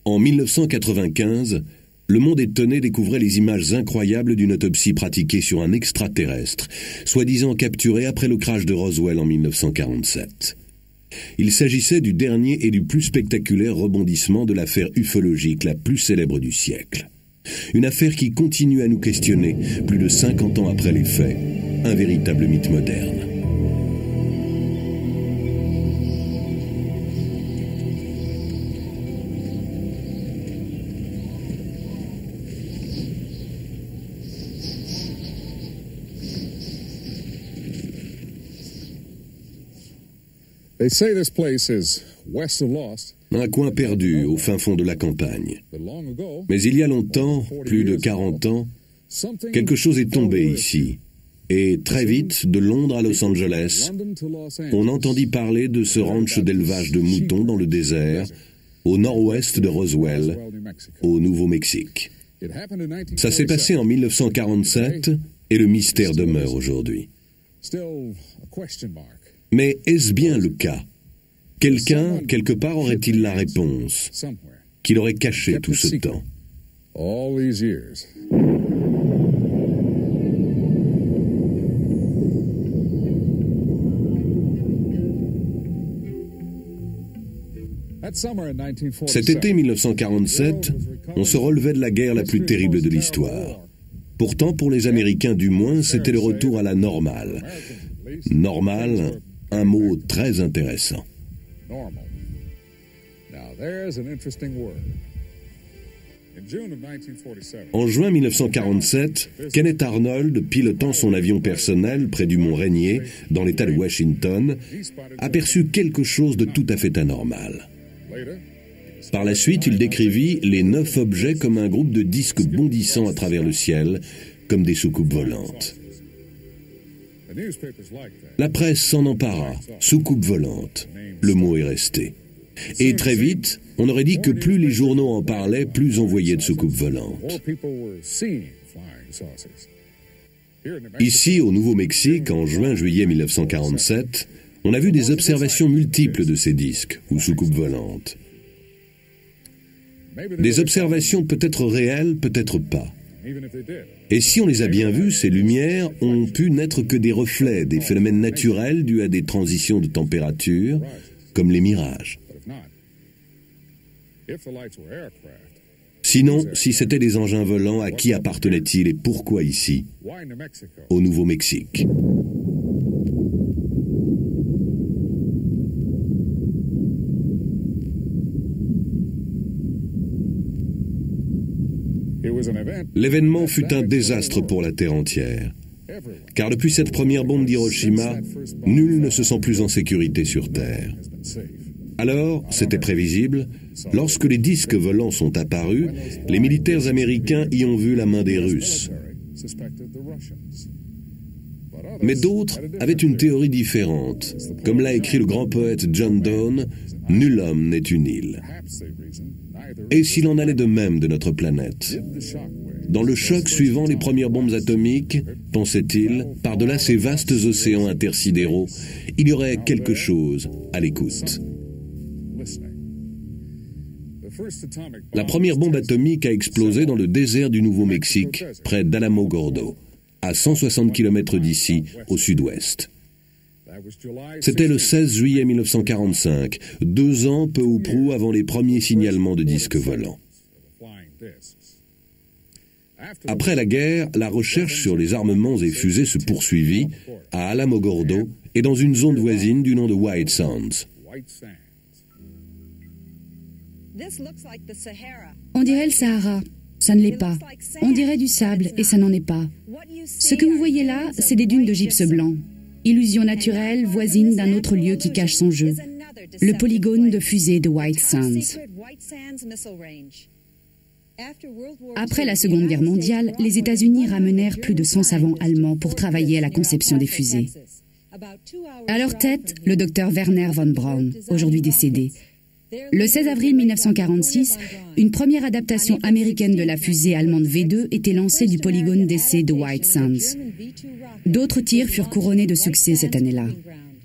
En 1995, le monde étonné découvrait les images incroyables d'une autopsie pratiquée sur un extraterrestre, soi-disant capturé après le crash de Roswell en 1947. Il s'agissait du dernier et du plus spectaculaire rebondissement de l'affaire ufologique la plus célèbre du siècle. Une affaire qui continue à nous questionner, plus de 50 ans après les faits, un véritable mythe moderne. They say this place is west of Lost. Un coin perdu au fin fond de la campagne. Mais il y a longtemps, plus de 40 ans, quelque chose est tombé ici. Et très vite, de Londres à Los Angeles, on entendit parler de ce ranch d'élevage de moutons dans le désert, au nord-ouest de Roswell, au Nouveau-Mexique. Ça s'est passé en 1947 et le mystère demeure aujourd'hui. Mais est-ce bien le cas? Quelqu'un, quelque part, aurait-il la réponse qu'il aurait caché tout ce temps? Cet été 1947, on se relevait de la guerre la plus terrible de l'histoire. Pourtant, pour les Américains du moins, c'était le retour à la normale. Normale, un mot très intéressant. En juin 1947, Kenneth Arnold, pilotant son avion personnel près du mont Rainier, dans l'État de Washington, aperçut quelque chose de tout à fait anormal. Par la suite, il décrivit les 9 objets comme un groupe de disques bondissant à travers le ciel, comme des soucoupes volantes. La presse s'en empara, soucoupe volante. Le mot est resté. Et très vite, on aurait dit que plus les journaux en parlaient, plus on voyait de soucoupes volantes. Ici, au Nouveau-Mexique, en juin-juillet 1947, on a vu des observations multiples de ces disques, ou soucoupes volantes. Des observations peut-être réelles, peut-être pas. Et si on les a bien vues, ces lumières ont pu n'être que des reflets, des phénomènes naturels dus à des transitions de température, comme les mirages. Sinon, si c'était des engins volants, à qui appartenaient-ils et pourquoi ici, au Nouveau-Mexique? L'événement fut un désastre pour la Terre entière. Car depuis cette première bombe d'Hiroshima, nul ne se sent plus en sécurité sur Terre. Alors, c'était prévisible, lorsque les disques volants sont apparus, les militaires américains y ont vu la main des Russes. Mais d'autres avaient une théorie différente. Comme l'a écrit le grand poète John Donne, « Nul homme n'est une île ». Et s'il en allait de même de notre planète? Dans le choc suivant les premières bombes atomiques, pensait-il, par-delà ces vastes océans intersidéraux, il y aurait quelque chose à l'écoute. La première bombe atomique a explosé dans le désert du Nouveau-Mexique, près d'Alamogordo, à 160 km d'ici, au sud-ouest. C'était le 16 juillet 1945, 2 ans peu ou prou avant les premiers signalements de disques volants. Après la guerre, la recherche sur les armements et fusées se poursuivit à Alamogordo et dans une zone voisine du nom de White Sands. On dirait le Sahara, ça ne l'est pas. On dirait du sable et ça n'en est pas. Ce que vous voyez là, c'est des dunes de gypse blanc. Illusion naturelle voisine d'un autre lieu qui cache son jeu. Le polygone de fusée de White Sands. Après la Seconde Guerre mondiale, les États-Unis ramenèrent plus de 100 savants allemands pour travailler à la conception des fusées. À leur tête, le docteur Werner von Braun, aujourd'hui décédé. Le 16 avril 1946, une première adaptation américaine de la fusée allemande V2 était lancée du polygone d'essai de White Sands. D'autres tirs furent couronnés de succès cette année-là.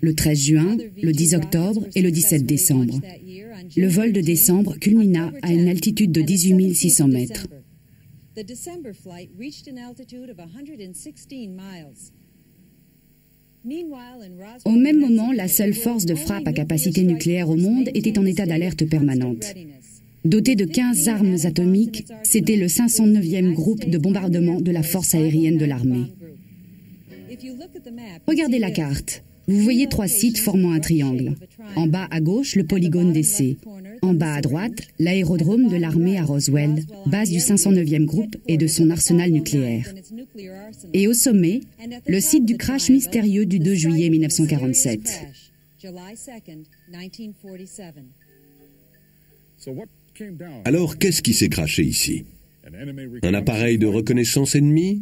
le 13 juin, le 10 octobre et le 17 décembre. Le vol de décembre culmina à une altitude de 18 600 mètres. Au même moment, la seule force de frappe à capacité nucléaire au monde était en état d'alerte permanente. Doté de 15 armes atomiques, c'était le 509e groupe de bombardement de la force aérienne de l'armée. Regardez la carte. Vous voyez 3 sites formant un triangle. En bas à gauche, le polygone d'essai. En bas à droite, l'aérodrome de l'armée à Roswell, base du 509e groupe et de son arsenal nucléaire. Et au sommet, le site du crash mystérieux du 2 juillet 1947. Alors, qu'est-ce qui s'est crashé ici? Un appareil de reconnaissance ennemi?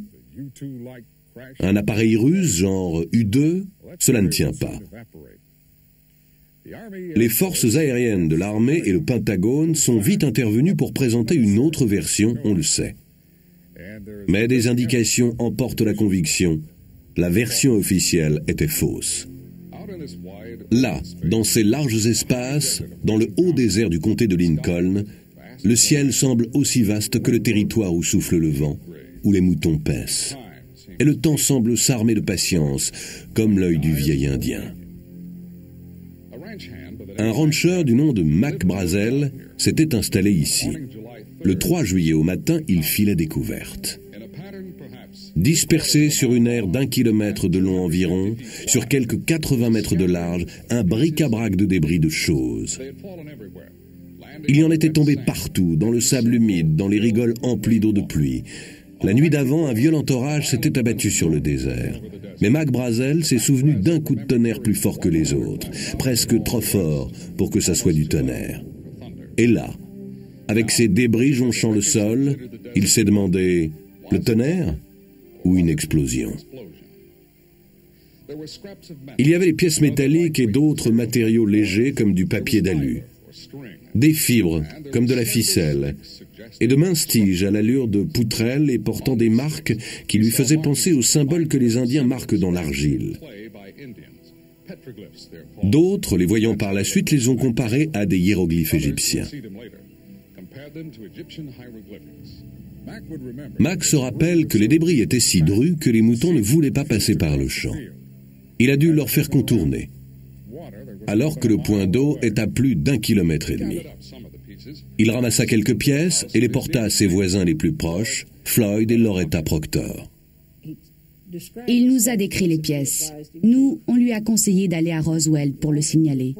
Un appareil russe, genre U-2? Cela ne tient pas. Les forces aériennes de l'armée et le Pentagone sont vite intervenus pour présenter une autre version, on le sait. Mais des indications emportent la conviction. La version officielle était fausse. Là, dans ces larges espaces, dans le haut désert du comté de Lincoln, le ciel semble aussi vaste que le territoire où souffle le vent, où les moutons paissent. Et le temps semble s'armer de patience, comme l'œil du vieil Indien. Un rancheur du nom de Mac Brazel s'était installé ici. Le 3 juillet au matin, il fit la découverte. Dispersé sur une aire d'1 kilomètre de long environ, sur quelques 80 mètres de large, un bric-à-brac de débris de choses. Il y en était tombé partout, dans le sable humide, dans les rigoles emplies d'eau de pluie. La nuit d'avant, un violent orage s'était abattu sur le désert. Mais Mac Brazel s'est souvenu d'un coup de tonnerre plus fort que les autres, presque trop fort pour que ça soit du tonnerre. Et là, avec ces débris jonchant le sol, il s'est demandé, le tonnerre ou une explosion? Il y avait les pièces métalliques et d'autres matériaux légers comme du papier d'alu, des fibres comme de la ficelle, et de minces tiges à l'allure de poutrelles et portant des marques qui lui faisaient penser aux symboles que les Indiens marquent dans l'argile. D'autres, les voyant par la suite, les ont comparés à des hiéroglyphes égyptiens. Mac se rappelle que les débris étaient si drus que les moutons ne voulaient pas passer par le champ. Il a dû leur faire contourner, alors que le point d'eau est à plus d'1,5 kilomètre. Il ramassa quelques pièces et les porta à ses voisins les plus proches, Floyd et Loretta Proctor. Il nous a décrit les pièces. Nous, on lui a conseillé d'aller à Roswell pour le signaler.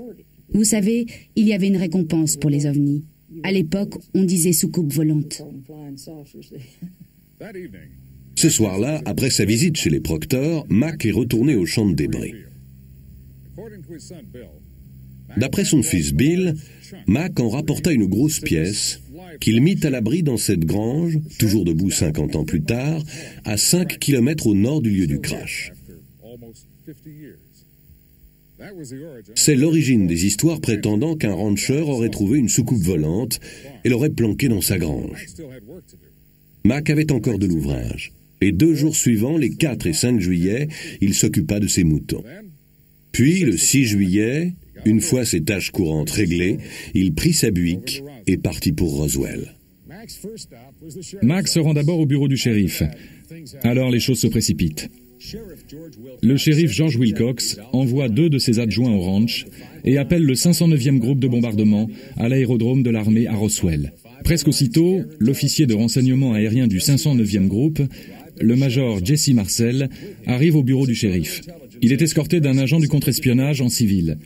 Vous savez, il y avait une récompense pour les ovnis. À l'époque, on disait soucoupe volante. Ce soir-là, après sa visite chez les Proctor, Mac est retourné au champ de débris. D'après son fils Bill, Mac en rapporta une grosse pièce qu'il mit à l'abri dans cette grange, toujours debout 50 ans plus tard, à 5 kilomètres au nord du lieu du crash. C'est l'origine des histoires prétendant qu'un rancheur aurait trouvé une soucoupe volante et l'aurait planquée dans sa grange. Mac avait encore de l'ouvrage. Les 2 jours suivants, les 4 et 5 juillet, il s'occupa de ses moutons. Puis, le 6 juillet, une fois ses tâches courantes réglées, il prit sa buick et partit pour Roswell. Mac se rend d'abord au bureau du shérif. Alors les choses se précipitent. Le shérif George Wilcox envoie 2 de ses adjoints au ranch et appelle le 509e groupe de bombardement à l'aérodrome de l'armée à Roswell. Presque aussitôt, l'officier de renseignement aérien du 509e groupe, le major Jesse Marcel, arrive au bureau du shérif. Il est escorté d'un agent du contre-espionnage en civil.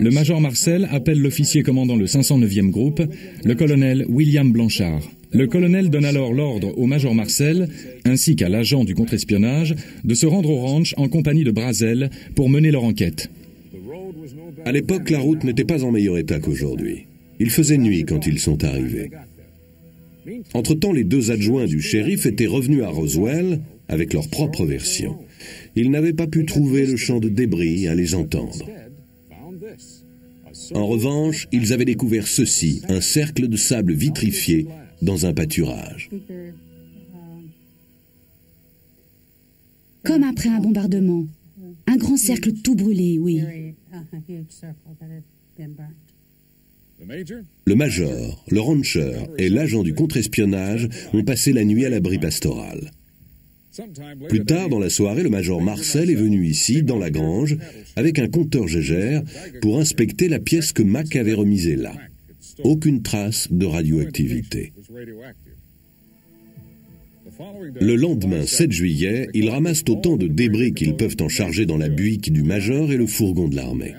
Le major Marcel appelle l'officier commandant le 509e groupe, le colonel William Blanchard. Le colonel donne alors l'ordre au major Marcel, ainsi qu'à l'agent du contre-espionnage, de se rendre au ranch en compagnie de Brazel pour mener leur enquête. À l'époque, la route n'était pas en meilleur état qu'aujourd'hui. Il faisait nuit quand ils sont arrivés. Entre-temps, les 2 adjoints du shérif étaient revenus à Roswell avec leur propre version. Ils n'avaient pas pu trouver le champ de débris à les entendre. En revanche, ils avaient découvert ceci, un cercle de sable vitrifié dans un pâturage. Comme après un bombardement, un grand cercle tout brûlé, oui. Le major, le rancher et l'agent du contre-espionnage ont passé la nuit à l'abri pastoral. Plus tard dans la soirée, le major Marcel est venu ici, dans la grange, avec un compteur Geiger pour inspecter la pièce que Mac avait remisée là. Aucune trace de radioactivité. Le lendemain, 7 juillet, ils ramassent autant de débris qu'ils peuvent en charger dans la buick du major et le fourgon de l'armée.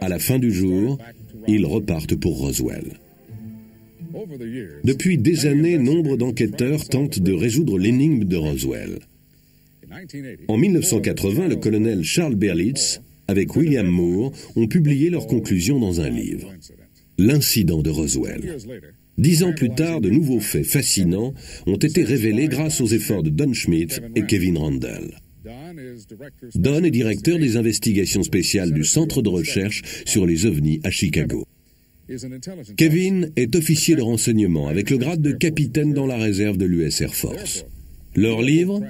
À la fin du jour, ils repartent pour Roswell. Depuis des années, nombre d'enquêteurs tentent de résoudre l'énigme de Roswell. En 1980, le colonel Charles Berlitz, avec William Moore, ont publié leurs conclusions dans un livre. L'incident de Roswell. 10 ans plus tard, de nouveaux faits fascinants ont été révélés grâce aux efforts de Don Schmitt et Kevin Randle. Don est directeur des investigations spéciales du Centre de recherche sur les ovnis à Chicago. Kevin est officier de renseignement avec le grade de capitaine dans la réserve de l'US Air Force. Leur livre,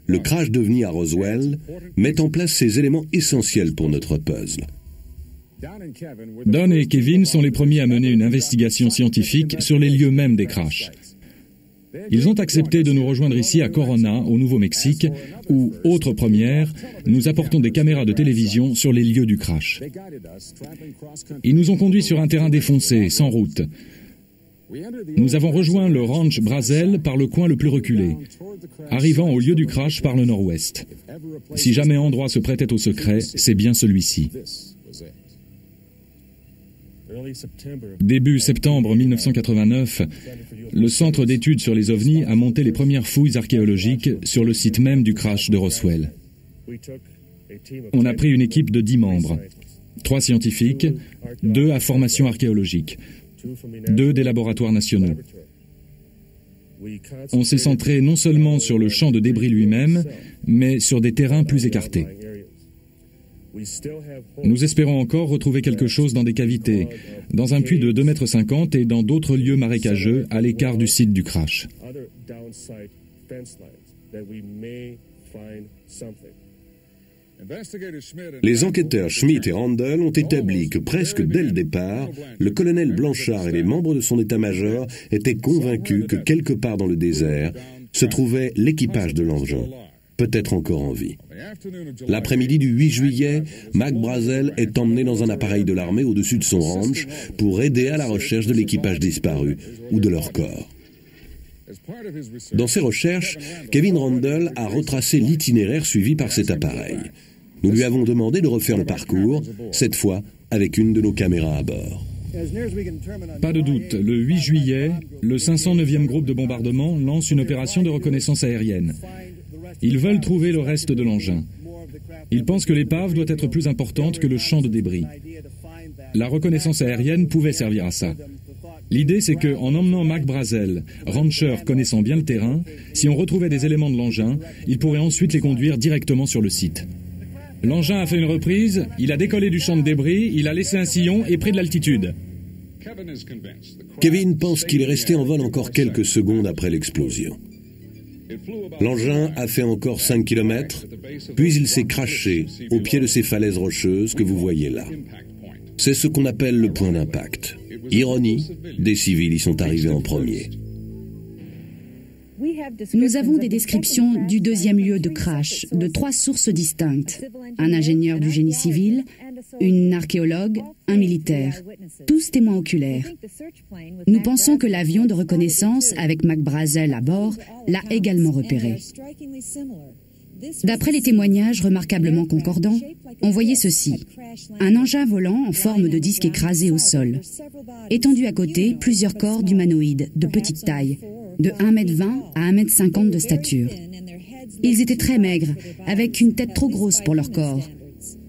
Le crash d'ovnis à Roswell, met en place ces éléments essentiels pour notre puzzle. Don et Kevin sont les premiers à mener une investigation scientifique sur les lieux mêmes des crashs. Ils ont accepté de nous rejoindre ici à Corona, au Nouveau-Mexique, où, autre première, nous apportons des caméras de télévision sur les lieux du crash. Ils nous ont conduits sur un terrain défoncé, sans route. Nous avons rejoint le ranch Brazel par le coin le plus reculé, arrivant au lieu du crash par le nord-ouest. Si jamais endroit se prêtait au secret, c'est bien celui-ci. Début septembre 1989, le Centre d'études sur les ovnis a monté les premières fouilles archéologiques sur le site même du crash de Roswell. On a pris une équipe de 10 membres, 3 scientifiques, 2 à formation archéologique, 2 des laboratoires nationaux. On s'est centré non seulement sur le champ de débris lui-même, mais sur des terrains plus écartés. Nous espérons encore retrouver quelque chose dans des cavités, dans un puits de 2,50 m et dans d'autres lieux marécageux à l'écart du site du crash. Les enquêteurs Schmitt et Randle ont établi que presque dès le départ, le colonel Blanchard et les membres de son état-major étaient convaincus que quelque part dans le désert se trouvait l'équipage de l'engin, peut-être encore en vie. L'après-midi du 8 juillet, Mac Brazel est emmené dans un appareil de l'armée au-dessus de son ranch pour aider à la recherche de l'équipage disparu ou de leur corps. Dans ses recherches, Kevin Randle a retracé l'itinéraire suivi par cet appareil. Nous lui avons demandé de refaire le parcours, cette fois avec une de nos caméras à bord. Pas de doute, le 8 juillet, le 509e groupe de bombardement lance une opération de reconnaissance aérienne. Ils veulent trouver le reste de l'engin. Ils pensent que l'épave doit être plus importante que le champ de débris. La reconnaissance aérienne pouvait servir à ça. L'idée, c'est qu'en emmenant Mac Brazel, rancher connaissant bien le terrain, si on retrouvait des éléments de l'engin, il pourrait ensuite les conduire directement sur le site. L'engin a fait une reprise, il a décollé du champ de débris, il a laissé un sillon et pris de l'altitude. Kevin pense qu'il est resté en vol encore quelques secondes après l'explosion. L'engin a fait encore 5 km, puis il s'est crashé au pied de ces falaises rocheuses que vous voyez là. C'est ce qu'on appelle le point d'impact. Ironie, des civils y sont arrivés en premier. Nous avons des descriptions du deuxième lieu de crash de 3 sources distinctes. Un ingénieur du génie civil, une archéologue, un militaire, tous témoins oculaires. Nous pensons que l'avion de reconnaissance avec Mac Brazel à bord l'a également repéré. D'après les témoignages remarquablement concordants, on voyait ceci. Un engin volant en forme de disque écrasé au sol. Étendu à côté, plusieurs corps d'humanoïdes de petite taille, de 1,20 m à 1,50 m de stature. Ils étaient très maigres, avec une tête trop grosse pour leur corps.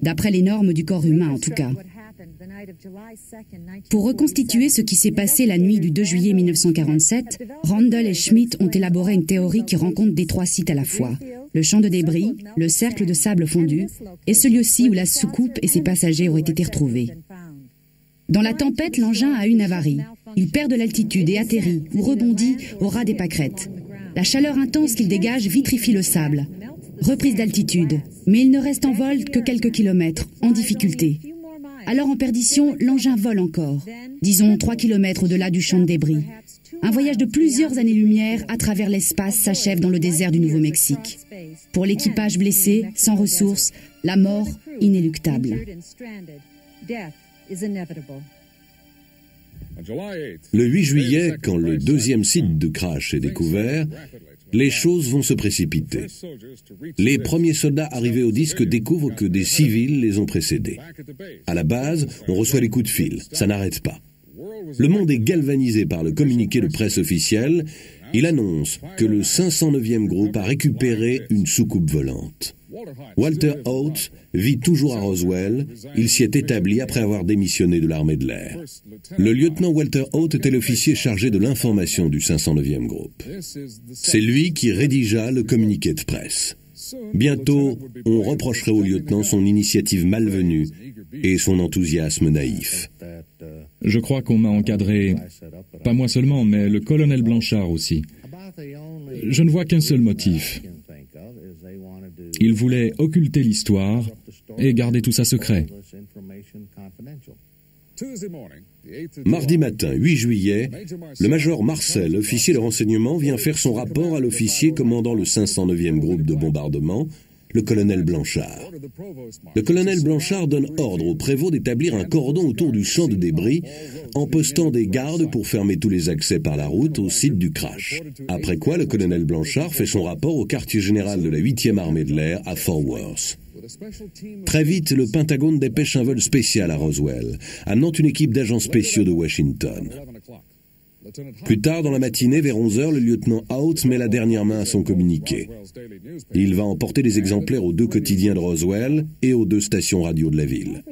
D'après les normes du corps humain, en tout cas. Pour reconstituer ce qui s'est passé la nuit du 2 juillet 1947, Randle et Schmitt ont élaboré une théorie qui rencontre des 3 sites à la fois. Le champ de débris, le cercle de sable fondu, et celui-ci où la soucoupe et ses passagers auraient été retrouvés. Dans la tempête, l'engin a une avarie. Il perd de l'altitude et atterrit, ou rebondit, au ras des pâquerettes. La chaleur intense qu'il dégage vitrifie le sable. Reprise d'altitude, mais il ne reste en vol que quelques kilomètres, en difficulté. Alors en perdition, l'engin vole encore, disons 3 kilomètres au-delà du champ de débris. Un voyage de plusieurs années-lumière à travers l'espace s'achève dans le désert du Nouveau-Mexique. Pour l'équipage blessé, sans ressources, la mort inéluctable. Le 8 juillet, quand le deuxième site de crash est découvert, les choses vont se précipiter. Les premiers soldats arrivés au disque découvrent que des civils les ont précédés. À la base, on reçoit des coups de fil, ça n'arrête pas. Le monde est galvanisé par le communiqué de presse officiel. Il annonce que le 509e groupe a récupéré une soucoupe volante. Walter Haut vit toujours à Roswell. Il s'y est établi après avoir démissionné de l'armée de l'air. Le lieutenant Walter Haut était l'officier chargé de l'information du 509e groupe. C'est lui qui rédigea le communiqué de presse. Bientôt, on reprocherait au lieutenant son initiative malvenue et son enthousiasme naïf. Je crois qu'on m'a encadré, pas moi seulement, mais le colonel Blanchard aussi. Je ne vois qu'un seul motif. Il voulait occulter l'histoire et garder tout ça secret. Mardi matin, 8 juillet, le major Marcel, officier de renseignement, vient faire son rapport à l'officier commandant le 509e groupe de bombardement, le colonel Blanchard. Le colonel Blanchard donne ordre au prévôt d'établir un cordon autour du champ de débris en postant des gardes pour fermer tous les accès par la route au site du crash. Après quoi, le colonel Blanchard fait son rapport au quartier général de la 8e armée de l'air à Fort Worth. Très vite, le Pentagone dépêche un vol spécial à Roswell, amenant une équipe d'agents spéciaux de Washington. Plus tard dans la matinée, vers 11h, le lieutenant Haut met la dernière main à son communiqué. Il va emporter des exemplaires aux 2 quotidiens de Roswell et aux 2 stations radio de la ville.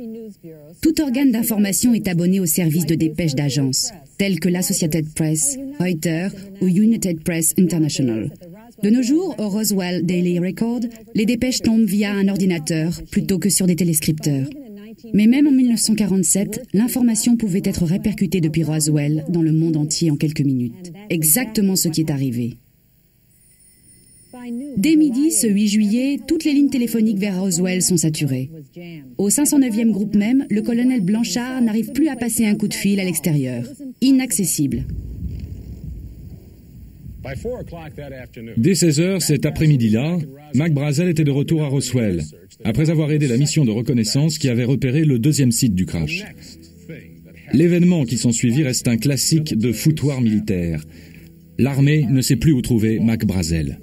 Tout organe d'information est abonné aux services de dépêche d'agence, tels que l'Associated Press, Reuters ou United Press International. De nos jours, au Roswell Daily Record, les dépêches tombent via un ordinateur plutôt que sur des téléscripteurs. Mais même en 1947, l'information pouvait être répercutée depuis Roswell dans le monde entier en quelques minutes. Exactement ce qui est arrivé. Dès midi, ce 8 juillet, toutes les lignes téléphoniques vers Roswell sont saturées. Au 509e groupe même, le colonel Blanchard n'arrive plus à passer un coup de fil à l'extérieur. Inaccessible. Dès 16h cet après-midi-là, Mac Brazel était de retour à Roswell, après avoir aidé la mission de reconnaissance qui avait repéré le 2e site du crash. L'événement qui s'ensuivit reste un classique de foutoir militaire. L'armée ne sait plus où trouver Mac Brazel.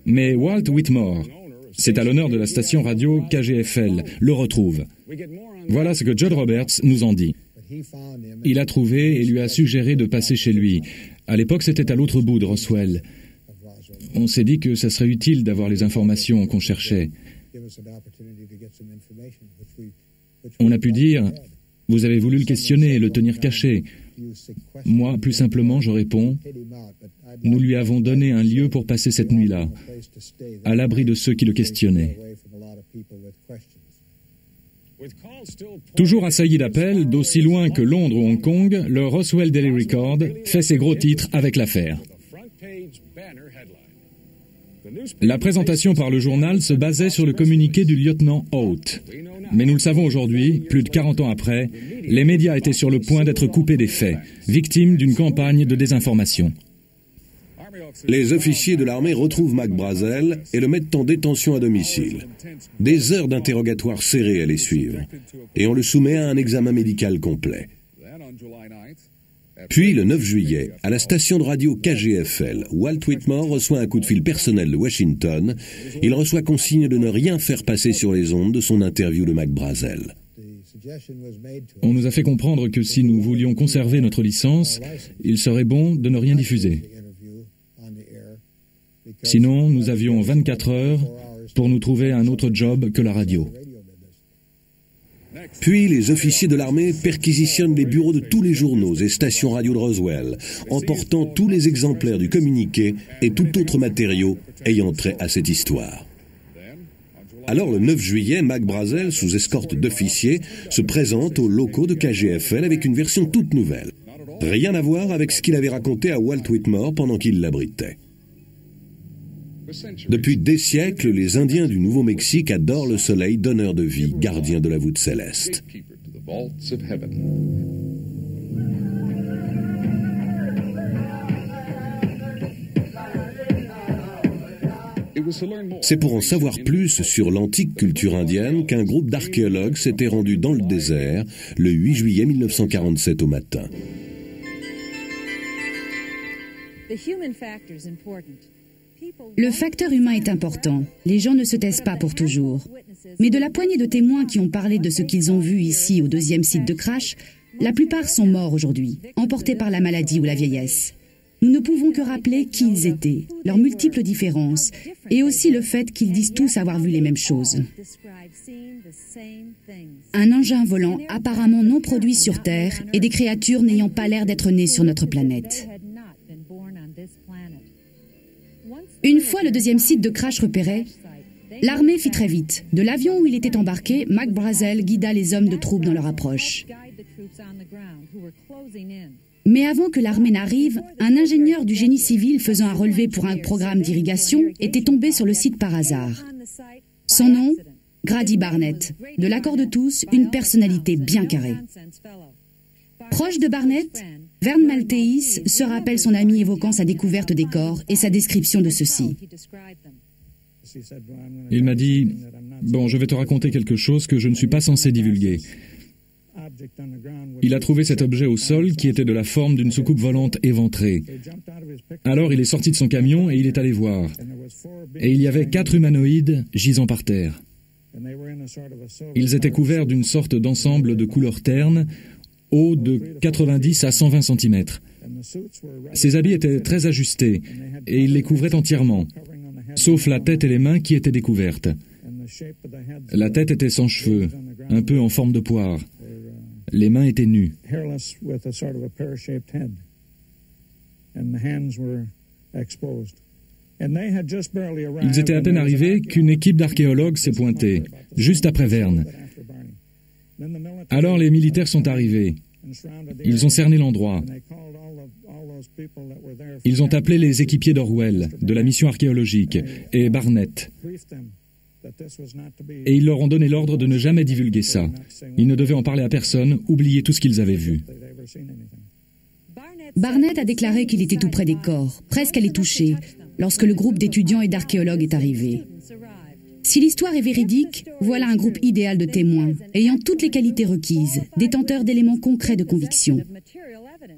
Mais Walt Whitmore, c'est à l'honneur de la station radio KGFL, le retrouve. Voilà ce que Judd Roberts nous en dit. Il a trouvé et lui a suggéré de passer chez lui. À l'époque, c'était à l'autre bout de Roswell. On s'est dit que ça serait utile d'avoir les informations qu'on cherchait. On a pu dire, vous avez voulu le questionner et le tenir caché. Moi, plus simplement, je réponds, nous lui avons donné un lieu pour passer cette nuit-là, à l'abri de ceux qui le questionnaient. Toujours assailli d'appels, d'aussi loin que Londres ou Hong Kong, le Roswell Daily Record fait ses gros titres avec l'affaire. La présentation par le journal se basait sur le communiqué du lieutenant Haut. Mais nous le savons aujourd'hui, plus de 40 ans après, les médias étaient sur le point d'être coupés des faits, victimes d'une campagne de désinformation. Les officiers de l'armée retrouvent Mac Brazel et le mettent en détention à domicile. Des heures d'interrogatoire serrées allaient suivre, et on le soumet à un examen médical complet. Puis, le 9 juillet, à la station de radio KGFL, Walt Whitmore reçoit un coup de fil personnel de Washington. Il reçoit consigne de ne rien faire passer sur les ondes de son interview de Mac Brazel. On nous a fait comprendre que si nous voulions conserver notre licence, il serait bon de ne rien diffuser. Sinon, nous avions 24 heures pour nous trouver un autre job que la radio. Puis, les officiers de l'armée perquisitionnent les bureaux de tous les journaux et stations radio de Roswell, emportant tous les exemplaires du communiqué et tout autre matériau ayant trait à cette histoire. Alors, le 9 juillet, Mac Brazel, sous escorte d'officiers, se présente aux locaux de KGFL avec une version toute nouvelle. Rien à voir avec ce qu'il avait raconté à Walt Whitmore pendant qu'il l'abritait. Depuis des siècles, les Indiens du Nouveau-Mexique adorent le soleil, donneur de vie, gardien de la voûte céleste. C'est pour en savoir plus sur l'antique culture indienne qu'un groupe d'archéologues s'était rendu dans le désert le 8 juillet 1947 au matin. Le facteur humain est important. Les gens ne se taisent pas pour toujours. Mais de la poignée de témoins qui ont parlé de ce qu'ils ont vu ici au deuxième site de crash, la plupart sont morts aujourd'hui, emportés par la maladie ou la vieillesse. Nous ne pouvons que rappeler qui ils étaient, leurs multiples différences, et aussi le fait qu'ils disent tous avoir vu les mêmes choses. Un engin volant apparemment non produit sur Terre et des créatures n'ayant pas l'air d'être nées sur notre planète. Une fois le deuxième site de crash repéré, l'armée fit très vite. De l'avion où il était embarqué, Mac Brazel guida les hommes de troupes dans leur approche. Mais avant que l'armée n'arrive, un ingénieur du génie civil faisant un relevé pour un programme d'irrigation était tombé sur le site par hasard. Son nom, Grady Barnett. De l'accord de tous, une personnalité bien carrée. Proche de Barnett, Vern Maltese se rappelle son ami évoquant sa découverte des corps et sa description de ceux-ci. Il m'a dit « Bon, je vais te raconter quelque chose que je ne suis pas censé divulguer. » Il a trouvé cet objet au sol qui était de la forme d'une soucoupe volante éventrée. Alors il est sorti de son camion et il est allé voir. Et il y avait 4 humanoïdes gisant par terre. Ils étaient couverts d'une sorte d'ensemble de couleur terne, haut de 90 à 120 cm. Ces habits étaient très ajustés et ils les couvraient entièrement, sauf la tête et les mains qui étaient découvertes. La tête était sans cheveux, un peu en forme de poire. Les mains étaient nues. Ils étaient à peine arrivés qu'une équipe d'archéologues s'est pointée, juste après Vern. Alors les militaires sont arrivés. Ils ont cerné l'endroit. Ils ont appelé les équipiers d'Orwell, de la mission archéologique, et Barnett. Et ils leur ont donné l'ordre de ne jamais divulguer ça. Ils ne devaient en parler à personne, oublier tout ce qu'ils avaient vu. Barnett a déclaré qu'il était tout près des corps, presque à les toucher, lorsque le groupe d'étudiants et d'archéologues est arrivé. Si l'histoire est véridique, voilà un groupe idéal de témoins, ayant toutes les qualités requises, détenteurs d'éléments concrets de conviction.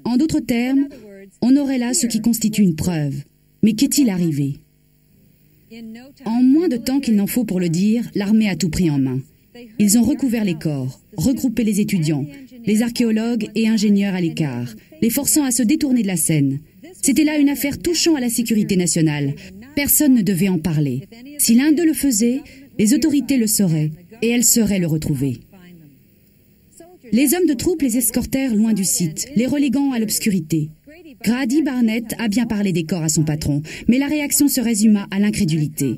En d'autres termes, on aurait là ce qui constitue une preuve. Mais qu'est-il arrivé ? En moins de temps qu'il n'en faut pour le dire, l'armée a tout pris en main. Ils ont recouvert les corps, regroupé les étudiants, les archéologues et ingénieurs à l'écart, les forçant à se détourner de la scène. C'était là une affaire touchant à la sécurité nationale. Personne ne devait en parler. Si l'un d'eux le faisait, les autorités le sauraient, et elles sauraient le retrouver. Les hommes de troupe les escortèrent loin du site, les reléguant à l'obscurité. Grady Barnett a bien parlé des corps à son patron, mais la réaction se résuma à l'incrédulité.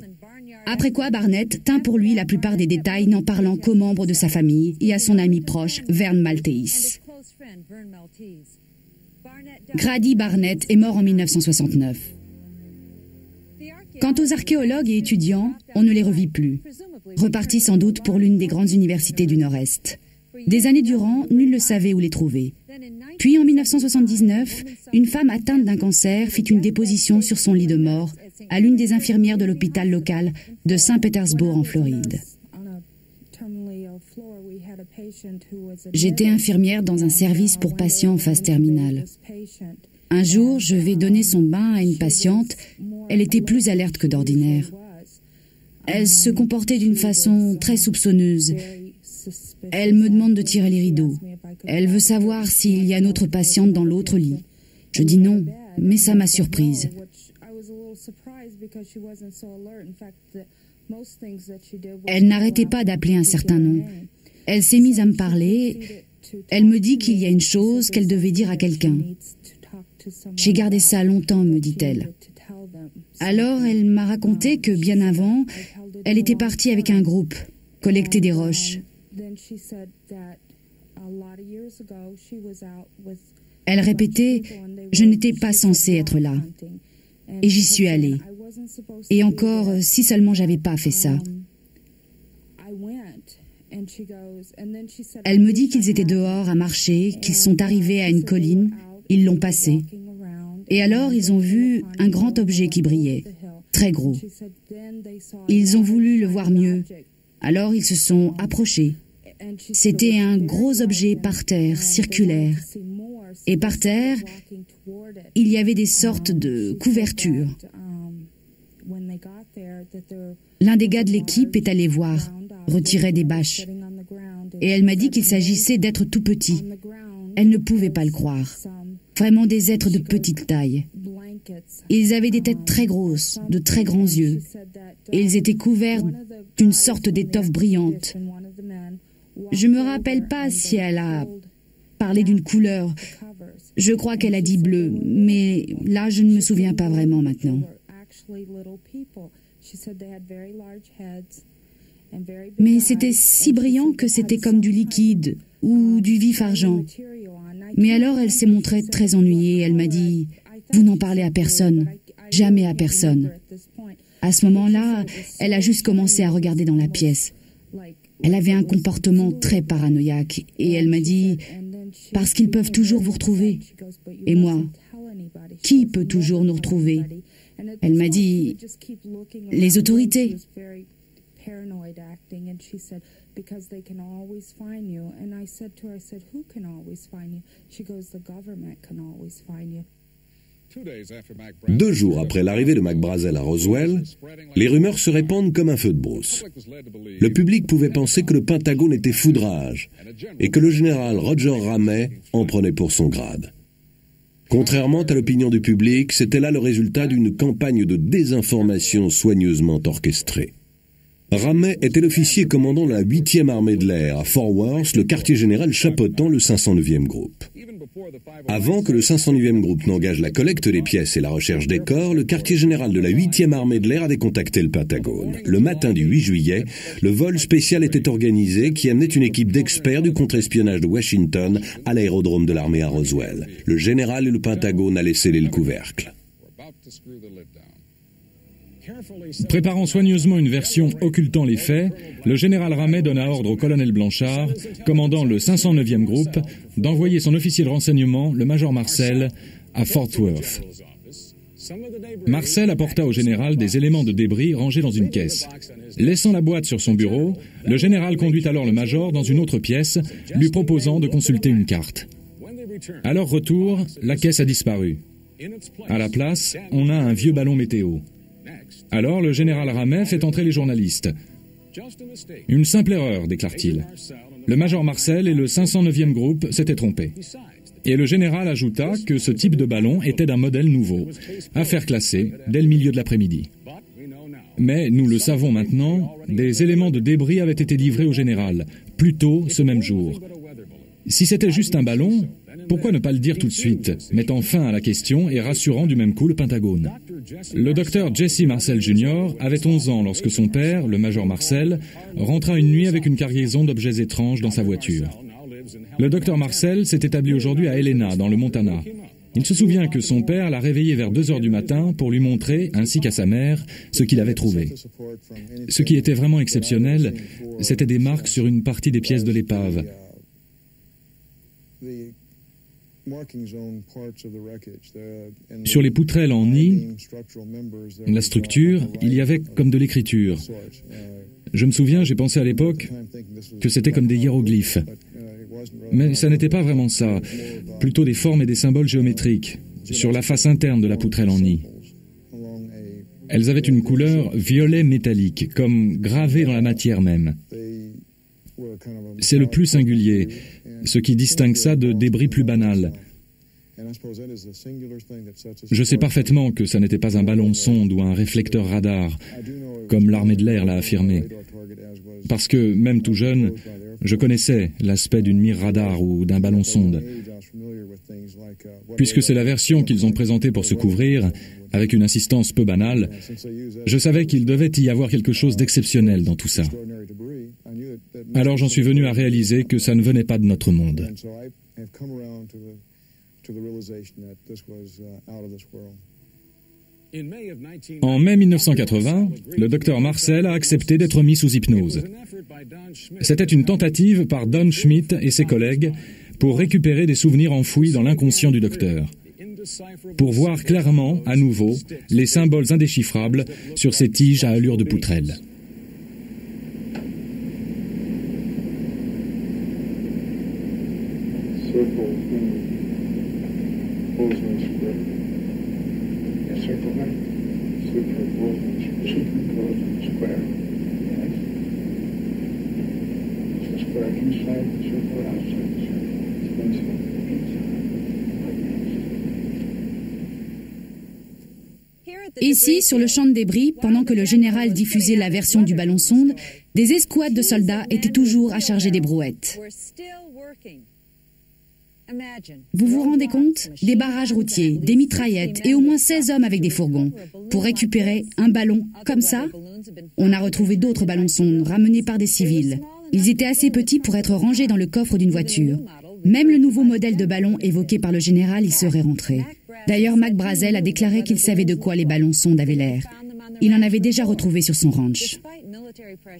Après quoi, Barnett tint pour lui la plupart des détails, n'en parlant qu'aux membres de sa famille et à son ami proche, Vern Maltese. Grady Barnett est mort en 1969. Quant aux archéologues et étudiants, on ne les revit plus. Repartis sans doute pour l'une des grandes universités du Nord-Est. Des années durant, nul ne savait où les trouver. Puis en 1979, une femme atteinte d'un cancer fit une déposition sur son lit de mort à l'une des infirmières de l'hôpital local de Saint-Pétersbourg en Floride. J'étais infirmière dans un service pour patients en phase terminale. Un jour, je vais donner son bain à une patiente. Elle était plus alerte que d'ordinaire. Elle se comportait d'une façon très soupçonneuse. Elle me demande de tirer les rideaux. Elle veut savoir s'il y a une autre patiente dans l'autre lit. Je dis non, mais ça m'a surprise. Elle n'arrêtait pas d'appeler un certain nom. Elle s'est mise à me parler. Elle me dit qu'il y a une chose qu'elle devait dire à quelqu'un. J'ai gardé ça longtemps, me dit-elle. Alors, elle m'a raconté que bien avant, elle était partie avec un groupe, collecter des roches. Elle répétait « Je n'étais pas censée être là ». Et j'y suis allée. Et encore, si seulement j'avais pas fait ça. Elle me dit qu'ils étaient dehors à marcher, qu'ils sont arrivés à une colline, ils l'ont passée. Et alors, ils ont vu un grand objet qui brillait, très gros. Ils ont voulu le voir mieux. Alors, ils se sont approchés. C'était un gros objet par terre, circulaire. Et par terre, il y avait des sortes de couvertures. L'un des gars de l'équipe est allé voir, retirer des bâches. Et elle m'a dit qu'il s'agissait d'êtres tout petits. Elle ne pouvait pas le croire. Vraiment des êtres de petite taille. Ils avaient des têtes très grosses, de très grands yeux. Et ils étaient couverts d'une sorte d'étoffe brillante. Je ne me rappelle pas si elle a parlé d'une couleur. Je crois qu'elle a dit bleu, mais là, je ne me souviens pas vraiment maintenant. Mais c'était si brillant que c'était comme du liquide ou du vif argent. Mais alors, elle s'est montrée très ennuyée. Elle m'a dit, « Vous n'en parlez à personne, jamais à personne. » À ce moment-là, elle a juste commencé à regarder dans la pièce. Elle avait un comportement très paranoïaque et elle m'a dit « Parce qu'ils peuvent toujours vous retrouver. » Et moi, « Qui peut toujours nous retrouver ?» Elle m'a dit « Les autorités. » Deux jours après l'arrivée de Mac Brazel à Roswell, les rumeurs se répandent comme un feu de brousse. Le public pouvait penser que le Pentagone était foudrage et que le général Roger Ramey en prenait pour son grade. Contrairement à l'opinion du public, c'était là le résultat d'une campagne de désinformation soigneusement orchestrée. Ramey était l'officier commandant la 8e armée de l'air à Fort Worth, le quartier général chapeautant le 509e groupe. Avant que le 509e groupe n'engage la collecte des pièces et la recherche des corps, le quartier général de la 8e armée de l'air avait contacté le Pentagone. Le matin du 8 juillet, le vol spécial était organisé qui amenait une équipe d'experts du contre-espionnage de Washington à l'aérodrome de l'armée à Roswell. Le général et le Pentagone allaient sceller le couvercle. Préparant soigneusement une version occultant les faits, le général Ramey donna ordre au colonel Blanchard, commandant le 509e groupe, d'envoyer son officier de renseignement, le major Marcel, à Fort Worth. Marcel apporta au général des éléments de débris rangés dans une caisse. Laissant la boîte sur son bureau, le général conduit alors le major dans une autre pièce, lui proposant de consulter une carte. À leur retour, la caisse a disparu. À la place, on a un vieux ballon météo. Alors le général Ramey fait entrer les journalistes. « Une simple erreur », déclare-t-il. Le major Marcel et le 509e groupe s'étaient trompés. Et le général ajouta que ce type de ballon était d'un modèle nouveau, à faire classer dès le milieu de l'après-midi. Mais, nous le savons maintenant, des éléments de débris avaient été livrés au général, plus tôt ce même jour. Si c'était juste un ballon, pourquoi ne pas le dire tout de suite, mettant fin à la question et rassurant du même coup le Pentagone? Le docteur Jesse Marcel Jr. avait 11 ans lorsque son père, le major Marcel, rentra une nuit avec une cargaison d'objets étranges dans sa voiture. Le docteur Marcel s'est établi aujourd'hui à Helena, dans le Montana. Il se souvient que son père l'a réveillé vers 2 heures du matin pour lui montrer, ainsi qu'à sa mère, ce qu'il avait trouvé. Ce qui était vraiment exceptionnel, c'était des marques sur une partie des pièces de l'épave. Sur les poutrelles en nid, la structure, il y avait comme de l'écriture. Je me souviens, j'ai pensé à l'époque que c'était comme des hiéroglyphes. Mais ça n'était pas vraiment ça, plutôt des formes et des symboles géométriques, sur la face interne de la poutrelle en nid. Elles avaient une couleur violet métallique, comme gravée dans la matière même. C'est le plus singulier, ce qui distingue ça de débris plus banals. Je sais parfaitement que ça n'était pas un ballon sonde ou un réflecteur radar, comme l'armée de l'air l'a affirmé. Parce que, même tout jeune, je connaissais l'aspect d'une mire radar ou d'un ballon sonde. Puisque c'est la version qu'ils ont présentée pour se couvrir, avec une insistance peu banale, je savais qu'il devait y avoir quelque chose d'exceptionnel dans tout ça. Alors j'en suis venu à réaliser que ça ne venait pas de notre monde. En mai 1980, le docteur Marcel a accepté d'être mis sous hypnose. C'était une tentative par Don Schmitt et ses collègues pour récupérer des souvenirs enfouis dans l'inconscient du docteur, pour voir clairement, à nouveau, les symboles indéchiffrables sur ces tiges à allure de poutrelle. Ici, sur le champ de débris, pendant que le général diffusait la version du ballon-sonde, des escouades de soldats étaient toujours à charger des brouettes. Vous vous rendez compte? Des barrages routiers, des mitraillettes et au moins 16 hommes avec des fourgons. Pour récupérer un ballon comme ça? On a retrouvé d'autres ballons-sondes ramenés par des civils. Ils étaient assez petits pour être rangés dans le coffre d'une voiture. Même le nouveau modèle de ballon évoqué par le général y serait rentré. D'ailleurs, Mac Brazel a déclaré qu'il savait de quoi les ballons-sondes avaient l'air. Il en avait déjà retrouvé sur son ranch.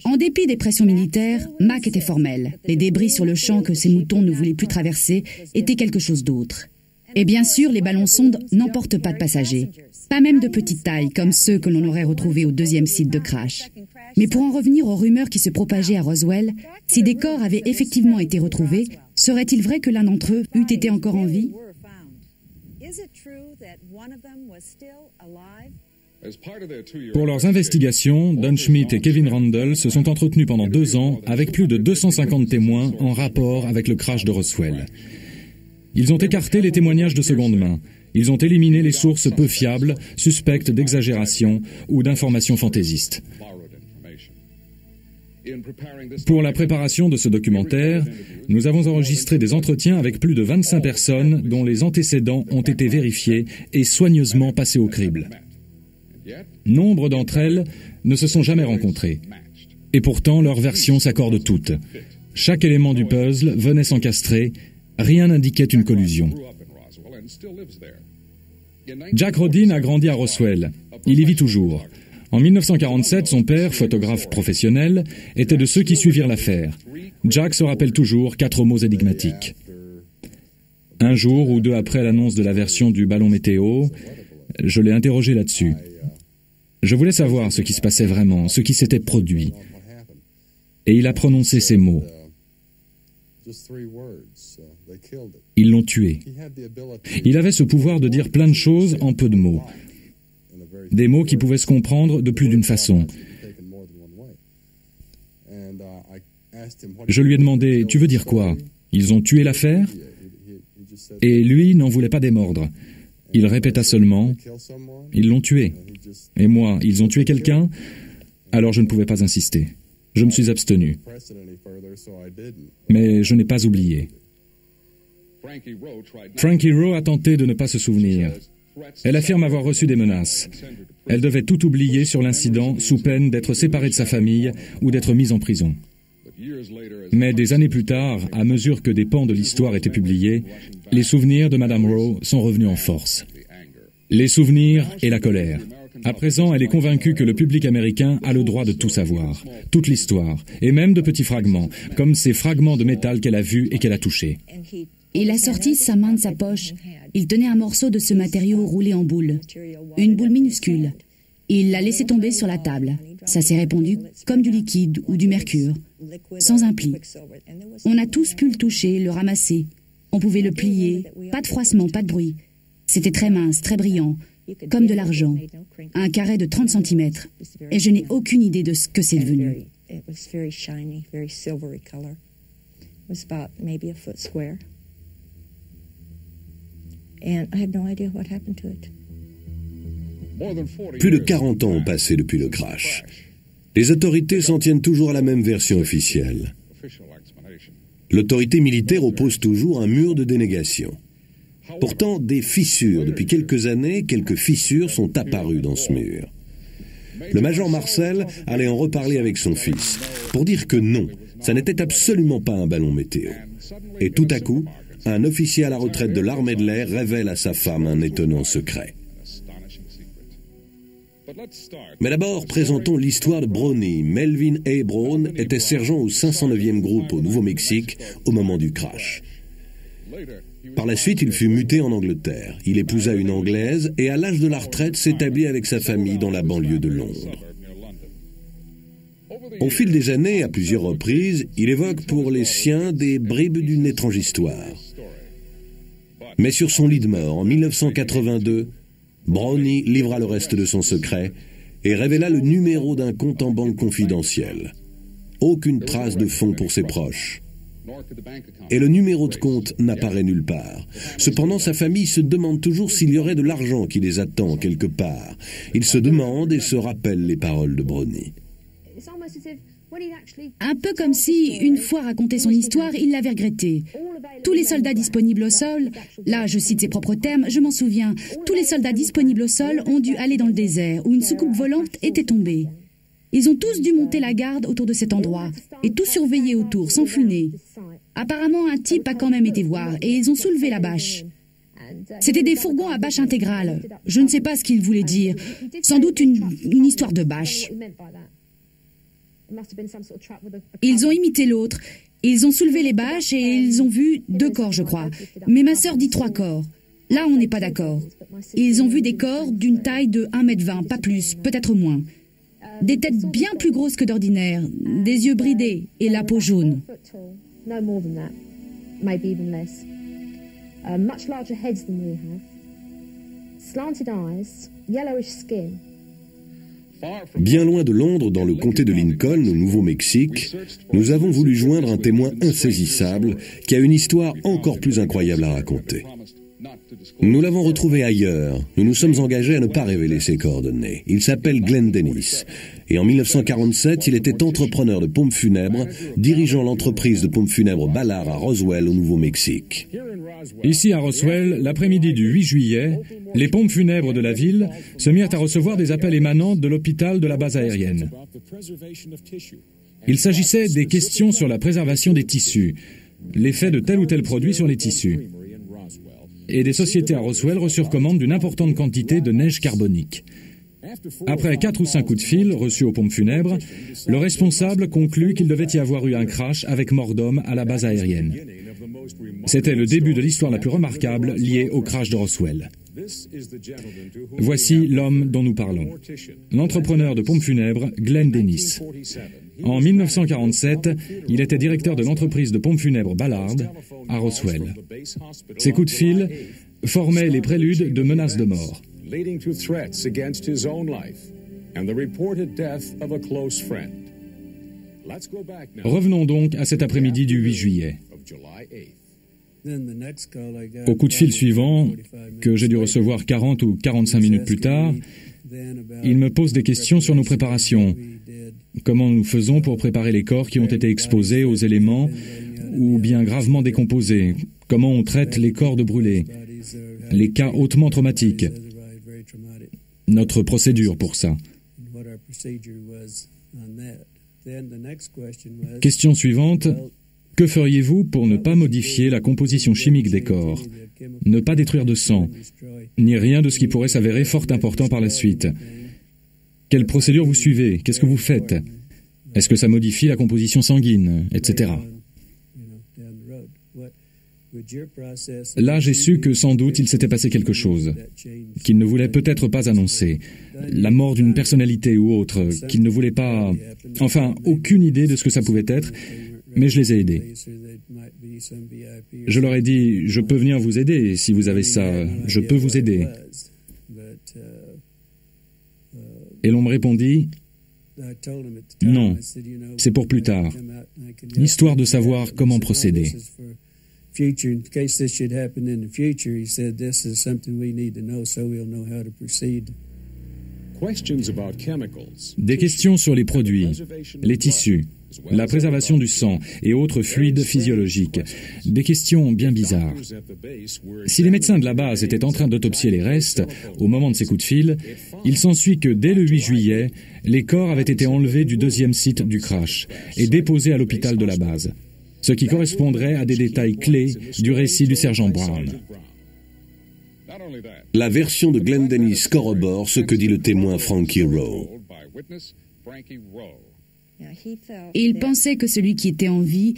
En dépit des pressions militaires, Mac était formel. Les débris sur le champ que ses moutons ne voulaient plus traverser étaient quelque chose d'autre. Et bien sûr, les ballons-sondes n'emportent pas de passagers. Pas même de petite taille, comme ceux que l'on aurait retrouvés au deuxième site de crash. Mais pour en revenir aux rumeurs qui se propageaient à Roswell, si des corps avaient effectivement été retrouvés, serait-il vrai que l'un d'entre eux eût été encore en vie? Pour leurs investigations, Don Schmitt et Kevin Randle se sont entretenus pendant 2 ans avec plus de 250 témoins en rapport avec le crash de Roswell. Ils ont écarté les témoignages de seconde main. Ils ont éliminé les sources peu fiables, suspectes d'exagération ou d'informations fantaisistes. Pour la préparation de ce documentaire, nous avons enregistré des entretiens avec plus de 25 personnes dont les antécédents ont été vérifiés et soigneusement passés au crible. Nombre d'entre elles ne se sont jamais rencontrées. Et pourtant, leurs versions s'accordent toutes. Chaque élément du puzzle venait s'encastrer, rien n'indiquait une collusion. Jack Rodin a grandi à Roswell. Il y vit toujours. En 1947, son père, photographe professionnel, était de ceux qui suivirent l'affaire. Jack se rappelle toujours 4 mots énigmatiques. Un jour ou 2 après l'annonce de la version du ballon météo, je l'ai interrogé là-dessus. Je voulais savoir ce qui se passait vraiment, ce qui s'était produit. Et il a prononcé ces mots. Ils l'ont tué. Il avait ce pouvoir de dire plein de choses en peu de mots. Des mots qui pouvaient se comprendre de plus d'une façon. Je lui ai demandé, tu veux dire quoi? Ils ont tué l'affaire? Et lui n'en voulait pas démordre. Il répéta seulement, ils l'ont tué. Et moi, ils ont tué quelqu'un? Alors je ne pouvais pas insister. Je me suis abstenu. Mais je n'ai pas oublié. Frankie Rowe a tenté de ne pas se souvenir. Elle affirme avoir reçu des menaces. Elle devait tout oublier sur l'incident sous peine d'être séparée de sa famille ou d'être mise en prison. Mais des années plus tard, à mesure que des pans de l'histoire étaient publiés, les souvenirs de Madame Rowe sont revenus en force. Les souvenirs et la colère. À présent, elle est convaincue que le public américain a le droit de tout savoir, toute l'histoire, et même de petits fragments, comme ces fragments de métal qu'elle a vus et qu'elle a touchés. Il a sorti sa main de sa poche. Il tenait un morceau de ce matériau roulé en boule, une boule minuscule. Il l'a laissé tomber sur la table. Ça s'est répandu comme du liquide ou du mercure, sans un pli. On a tous pu le toucher, le ramasser. On pouvait le plier, pas de froissement, pas de bruit. C'était très mince, très brillant, comme de l'argent. Un carré de 30 cm. Et je n'ai aucune idée de ce que c'est devenu. Plus de 40 ans ont passé depuis le crash. Les autorités s'en tiennent toujours à la même version officielle. L'autorité militaire oppose toujours un mur de dénégation. Pourtant, des fissures, depuis quelques années, quelques fissures sont apparues dans ce mur. Le major Marcel allait en reparler avec son fils, pour dire que non, ça n'était absolument pas un ballon météo. Et tout à coup, un officier à la retraite de l'armée de l'air révèle à sa femme un étonnant secret. Mais d'abord, présentons l'histoire de Brownie. Melvin A. Brown était sergent au 509e groupe au Nouveau-Mexique au moment du crash. Par la suite, il fut muté en Angleterre. Il épousa une Anglaise et à l'âge de la retraite s'établit avec sa famille dans la banlieue de Londres. Au fil des années, à plusieurs reprises, il évoque pour les siens des bribes d'une étrange histoire. Mais sur son lit de mort, en 1982, Brownie livra le reste de son secret et révéla le numéro d'un compte en banque confidentiel. Aucune trace de fonds pour ses proches. Et le numéro de compte n'apparaît nulle part. Cependant, sa famille se demande toujours s'il y aurait de l'argent qui les attend quelque part. Ils se demandent et se rappellent les paroles de Brownie. Un peu comme si, une fois raconté son histoire, il l'avait regretté. Tous les soldats disponibles au sol, là je cite ses propres termes, je m'en souviens, tous les soldats disponibles au sol ont dû aller dans le désert où une soucoupe volante était tombée. Ils ont tous dû monter la garde autour de cet endroit et tout surveiller autour, sans funer. Apparemment, un type a quand même été voir et ils ont soulevé la bâche. C'était des fourgons à bâche intégrale. Je ne sais pas ce qu'il voulait dire. Sans doute une histoire de bâche. Ils ont imité l'autre. Ils ont soulevé les bâches et ils ont vu 2 corps, je crois. Mais ma sœur dit 3 corps. Là, on n'est pas d'accord. Ils ont vu des corps d'une taille de 1,20 m, pas plus, peut-être moins. Des têtes bien plus grosses que d'ordinaire, des yeux bridés et la peau jaune. Bien loin de Londres, dans le comté de Lincoln, au Nouveau-Mexique, nous avons voulu joindre un témoin insaisissable qui a une histoire encore plus incroyable à raconter. Nous l'avons retrouvé ailleurs. Nous nous sommes engagés à ne pas révéler ses coordonnées. Il s'appelle Glenn Dennis. Et en 1947, il était entrepreneur de pompes funèbres, dirigeant l'entreprise de pompes funèbres Ballard à Roswell, au Nouveau-Mexique. Ici à Roswell, l'après-midi du 8 juillet, les pompes funèbres de la ville se mirent à recevoir des appels émanant de l'hôpital de la base aérienne. Il s'agissait des questions sur la préservation des tissus, l'effet de tel ou tel produit sur les tissus. Et des sociétés à Roswell reçurent commande d'une importante quantité de neige carbonique. Après 4 ou 5 coups de fil reçus aux pompes funèbres, le responsable conclut qu'il devait y avoir eu un crash avec mort d'homme à la base aérienne. C'était le début de l'histoire la plus remarquable liée au crash de Roswell. Voici l'homme dont nous parlons. L'entrepreneur de pompes funèbres, Glenn Dennis. En 1947, il était directeur de l'entreprise de pompes funèbres Ballard à Roswell. Ces coups de fil formaient les préludes de menaces de mort. Revenons donc à cet après-midi du 8 juillet. Au coup de fil suivant, que j'ai dû recevoir 40 ou 45 minutes plus tard, il me pose des questions sur nos préparations. Comment nous faisons pour préparer les corps qui ont été exposés aux éléments ou bien gravement décomposés? Comment on traite les corps de brûlés? Les cas hautement traumatiques. Notre procédure pour ça. Question suivante. Que feriez-vous pour ne pas modifier la composition chimique des corps, ne pas détruire de sang, ni rien de ce qui pourrait s'avérer fort important par la suite? Quelle procédure vous suivez? Qu'est-ce que vous faites? Est-ce que ça modifie la composition sanguine, etc. Là, j'ai su que sans doute il s'était passé quelque chose, qu'il ne voulait peut-être pas annoncer. La mort d'une personnalité ou autre, qu'il ne voulait pas... Enfin, aucune idée de ce que ça pouvait être, mais je les ai aidés. Je leur ai dit, je peux venir vous aider, si vous avez ça, je peux vous aider. Et l'on me répondit, non, c'est pour plus tard, histoire de savoir comment procéder. Des questions sur les produits, les tissus, la préservation du sang et autres fluides physiologiques. Des questions bien bizarres. Si les médecins de la base étaient en train d'autopsier les restes, au moment de ces coups de fil, il s'ensuit que dès le 8 juillet, les corps avaient été enlevés du 2e site du crash et déposés à l'hôpital de la base, ce qui correspondrait à des détails clés du récit du sergent Brown. La version de Glenn Dennis corrobore ce que dit le témoin Frankie Rowe. Il pensait que celui qui était en vie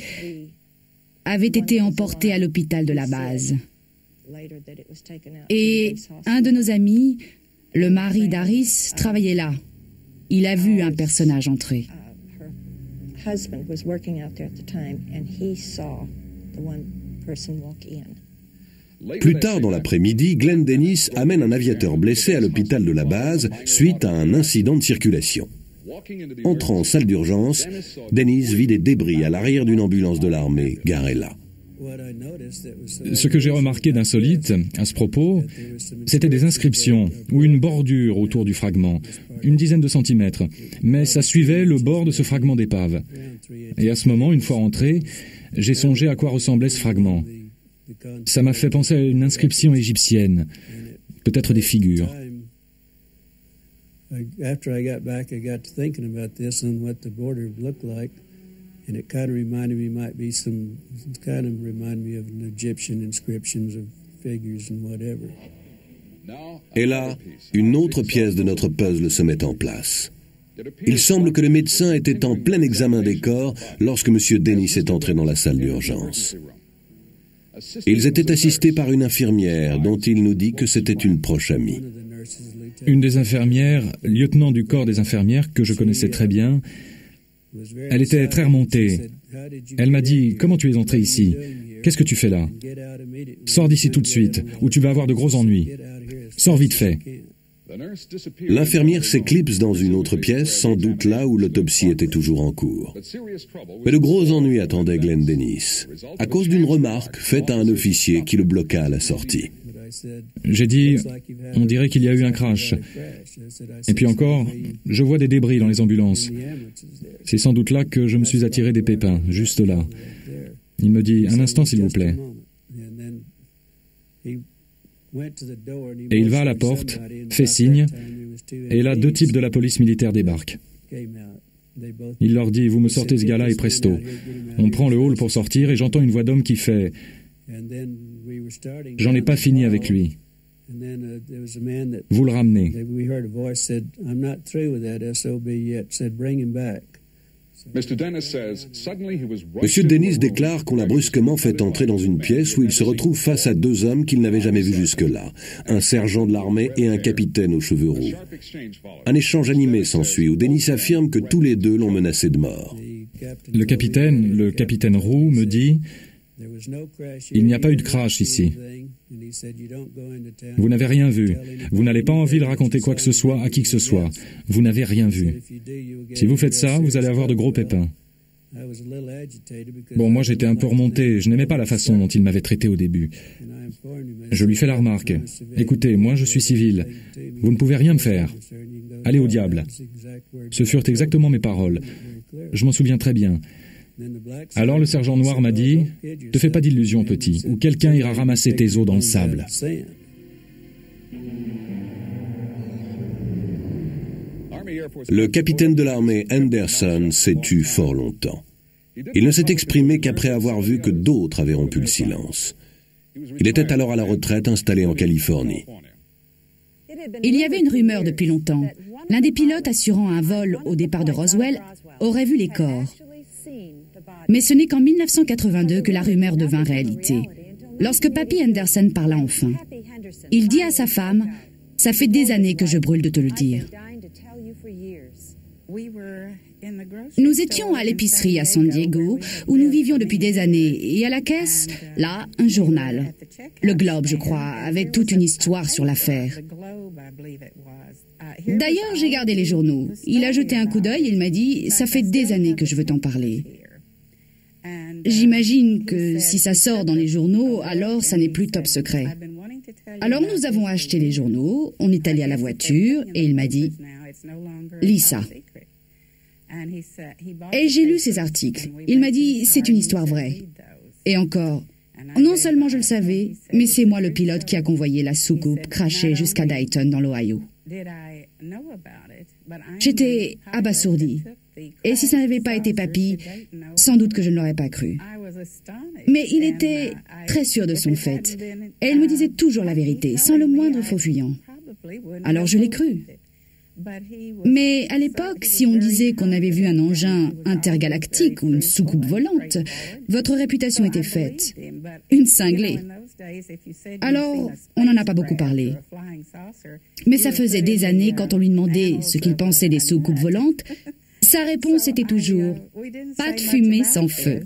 avait été emporté à l'hôpital de la base. Et un de nos amis, le mari d'Aris, travaillait là. Il a vu un personnage entrer. Plus tard dans l'après-midi, Glenn Dennis amène un aviateur blessé à l'hôpital de la base suite à un incident de circulation. Entrant en salle d'urgence, Dennis vit des débris à l'arrière d'une ambulance de l'armée garée là. Ce que j'ai remarqué d'insolite à ce propos, c'était des inscriptions ou une bordure autour du fragment, une dizaine de centimètres, mais ça suivait le bord de ce fragment d'épave. Et à ce moment, une fois entré, j'ai songé à quoi ressemblait ce fragment. Ça m'a fait penser à une inscription égyptienne, peut-être des figures. After I got back, I got to thinking about this and what the border looked like, and it kind of reminded me, reminded me of an Egyptian inscriptions of figures and whatever. Et là, une autre pièce de notre puzzle se met en place. Il semble que le médecin était en plein examen des corps lorsque M. Dennis est entré dans la salle d'urgence. Ils étaient assistés par une infirmière dont il nous dit que c'était une proche amie. Une des infirmières, lieutenant du corps des infirmières que je connaissais très bien, elle était très remontée. Elle m'a dit « Comment tu es entré ici? Qu'est-ce que tu fais là? Sors d'ici tout de suite, ou tu vas avoir de gros ennuis. Sors vite fait. » L'infirmière s'éclipse dans une autre pièce, sans doute là où l'autopsie était toujours en cours. Mais de gros ennuis attendaient Glenn Dennis, à cause d'une remarque faite à un officier qui le bloqua à la sortie. J'ai dit, on dirait qu'il y a eu un crash. Et puis encore, je vois des débris dans les ambulances. C'est sans doute là que je me suis attiré des pépins, juste là. Il me dit, un instant s'il vous plaît. Et il va à la porte, fait signe, et là, 2 types de la police militaire débarquent. Il leur dit, vous me sortez ce gars-là et presto. On prend le hall pour sortir et j'entends une voix d'homme qui fait, j'en ai pas fini avec lui. Vous le ramenez. Monsieur Dennis déclare qu'on l'a brusquement fait entrer dans une pièce où il se retrouve face à 2 hommes qu'il n'avait jamais vus jusque-là, un sergent de l'armée et un capitaine aux cheveux roux. Un échange animé s'ensuit où Dennis affirme que tous les 2 l'ont menacé de mort. Le capitaine roux me dit, il n'y a pas eu de crash ici. Vous n'avez rien vu. Vous n'avez pas envie de raconter quoi que ce soit à qui que ce soit. Vous n'avez rien vu. Si vous faites ça, vous allez avoir de gros pépins. Bon, moi j'étais un peu remonté. Je n'aimais pas la façon dont il m'avait traité au début. Je lui fais la remarque. Écoutez, moi je suis civil. Vous ne pouvez rien me faire. Allez au diable. Ce furent exactement mes paroles. Je m'en souviens très bien. Alors le sergent noir m'a dit, « Te fais pas d'illusions, petit, ou quelqu'un ira ramasser tes os dans le sable. » Le capitaine de l'armée Anderson s'est tu fort longtemps. Il ne s'est exprimé qu'après avoir vu que d'autres avaient rompu le silence. Il était alors à la retraite installé en Californie. Il y avait une rumeur depuis longtemps. L'un des pilotes assurant un vol au départ de Roswell aurait vu les corps. Mais ce n'est qu'en 1982 que la rumeur devint réalité. Lorsque Papy Henderson parla enfin, il dit à sa femme, « Ça fait des années que je brûle de te le dire. » Nous étions à l'épicerie à San Diego, où nous vivions depuis des années, et à la caisse, là, un journal. Le Globe, je crois, avec toute une histoire sur l'affaire. D'ailleurs, j'ai gardé les journaux. Il a jeté un coup d'œil et il m'a dit, « Ça fait des années que je veux t'en parler. » J'imagine que si ça sort dans les journaux, alors ça n'est plus top secret. Alors nous avons acheté les journaux, on est allé à la voiture et il m'a dit « Lis ça ». Et j'ai lu ces articles. Il m'a dit « C'est une histoire vraie ». Et encore, non seulement je le savais, mais c'est moi le pilote qui a convoyé la soucoupe crashée jusqu'à Dayton dans l'Ohio. J'étais abasourdi. Et si ça n'avait pas été papy, sans doute que je ne l'aurais pas cru. Mais il était très sûr de son fait. Et il me disait toujours la vérité, sans le moindre faux fuyant. Alors je l'ai cru. Mais à l'époque, si on disait qu'on avait vu un engin intergalactique ou une soucoupe volante, votre réputation était faite. Une cinglée. Alors, on n'en a pas beaucoup parlé. Mais ça faisait des années, quand on lui demandait ce qu'il pensait des soucoupes volantes, sa réponse était toujours « pas de fumée sans feu ».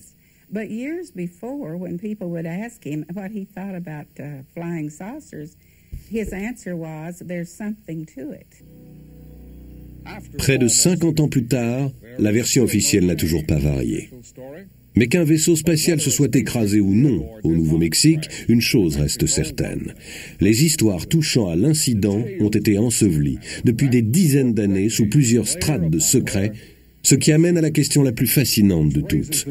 Près de 50 ans plus tard, la version officielle n'a toujours pas varié. Mais qu'un vaisseau spatial se soit écrasé ou non au Nouveau-Mexique, une chose reste certaine. Les histoires touchant à l'incident ont été ensevelies depuis des dizaines d'années sous plusieurs strates de secret, ce qui amène à la question la plus fascinante de toutes.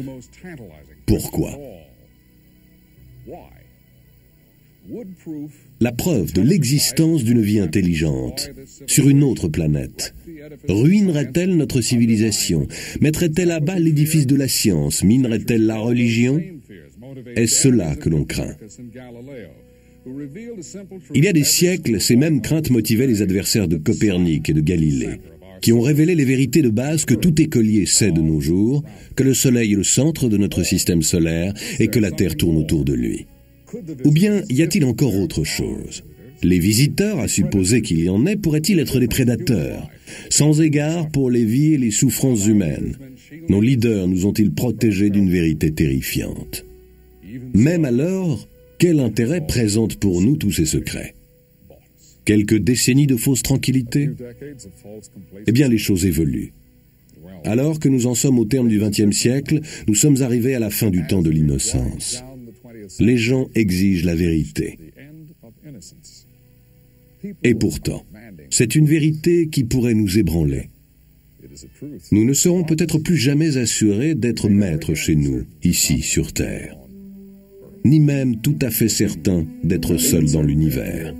Pourquoi ? La preuve de l'existence d'une vie intelligente sur une autre planète ruinerait-elle notre civilisation? Mettrait-elle à bas l'édifice de la science? Minerait-elle la religion? Est-ce cela que l'on craint? Il y a des siècles, ces mêmes craintes motivaient les adversaires de Copernic et de Galilée, qui ont révélé les vérités de base que tout écolier sait de nos jours, que le Soleil est le centre de notre système solaire et que la Terre tourne autour de lui. Ou bien y a-t-il encore autre chose? Les visiteurs, à supposer qu'il y en ait, pourraient-ils être des prédateurs, sans égard pour les vies et les souffrances humaines? Nos leaders nous ont-ils protégés d'une vérité terrifiante? Même alors, quel intérêt présentent pour nous tous ces secrets? Quelques décennies de fausse tranquillité? Eh bien, les choses évoluent. Alors que nous en sommes au terme du XXe siècle, nous sommes arrivés à la fin du temps de l'innocence. Les gens exigent la vérité. Et pourtant, c'est une vérité qui pourrait nous ébranler. Nous ne serons peut-être plus jamais assurés d'être maîtres chez nous, ici sur Terre, ni même tout à fait certains d'être seuls dans l'univers.